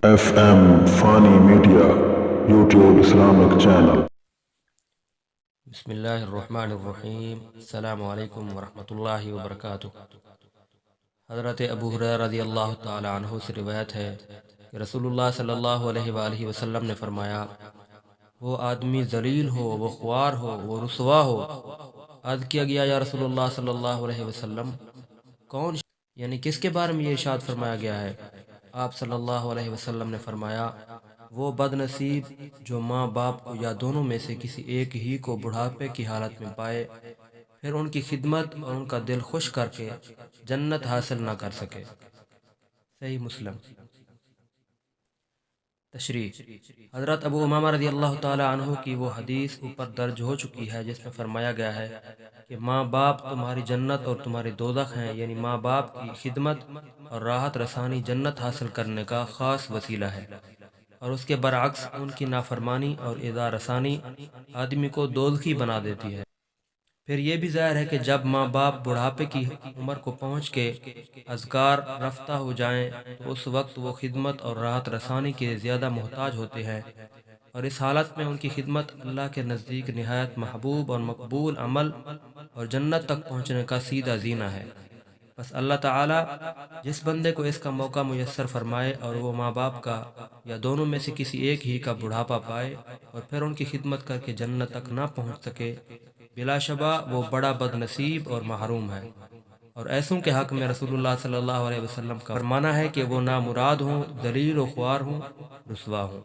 FM فانی media YouTube Islamic channel. بسم اللہ الرحمن الرحیم۔ السلام علیکم ورحمۃ اللہ وبرکاتہ۔ حضرت ابو ہریرہ رضی اللہ تعالی عنہ سے روایت ہے کہ رسول اللہ صلی اللہ علیہ وآلہ وسلم نے فرمایا، وہ آدمی ذلیل ہو، وہ خوار ہو، وہ رسوا ہو۔ عرض کیا گیا، یا رسول اللہ صلی اللہ علیہ وسلم، کون یعنی کس کے بارے میں یہ ارشاد فرمایا گیا ہے؟ آپ صلی اللہ علیہ وسلم نے فرمایا، وہ بد نصیب جو ماں باپ کو یا دونوں میں سے کسی ایک ہی کو بڑھاپے کی حالت میں پائے، پھر ان کی خدمت اور ان کا دل خوش کر کے جنت حاصل نہ کر سکے۔ صحیح مسلم۔ تشریح: حضرت ابو امامہ رضی اللہ تعالی عنہ کی وہ حدیث اوپر درج ہو چکی ہے جس میں فرمایا گیا ہے کہ ماں باپ تمہاری جنت اور تمہاری دوزخ ہیں، یعنی ماں باپ کی خدمت اور راحت رسانی جنت حاصل کرنے کا خاص وسیلہ ہے، اور اس کے برعکس ان کی نافرمانی اور اذا رسانی آدمی کو دوزخی بنا دیتی ہے۔ پھر یہ بھی ظاہر ہے کہ جب ماں باپ بڑھاپے کی عمر کو پہنچ کے اذکار رفتہ ہو جائیں تو اس وقت وہ خدمت اور راحت رسانی کے زیادہ محتاج ہوتے ہیں، اور اس حالت میں ان کی خدمت اللہ کے نزدیک نہایت محبوب اور مقبول عمل اور جنت تک پہنچنے کا سیدھا زینہ ہے۔ بس اللہ تعالیٰ جس بندے کو اس کا موقع میسر فرمائے اور وہ ماں باپ کا یا دونوں میں سے کسی ایک ہی کا بڑھاپا پائے اور پھر ان کی خدمت کر کے جنت تک نہ پہنچ سکے، بلا شبہ وہ بڑا بد نصیب اور محروم ہے، اور ایسوں کے حق میں رسول اللہ صلی اللہ علیہ وسلم کا فرمانا ہے کہ وہ نامراد ہوں، ذلیل و خوار ہوں، رسوا ہوں۔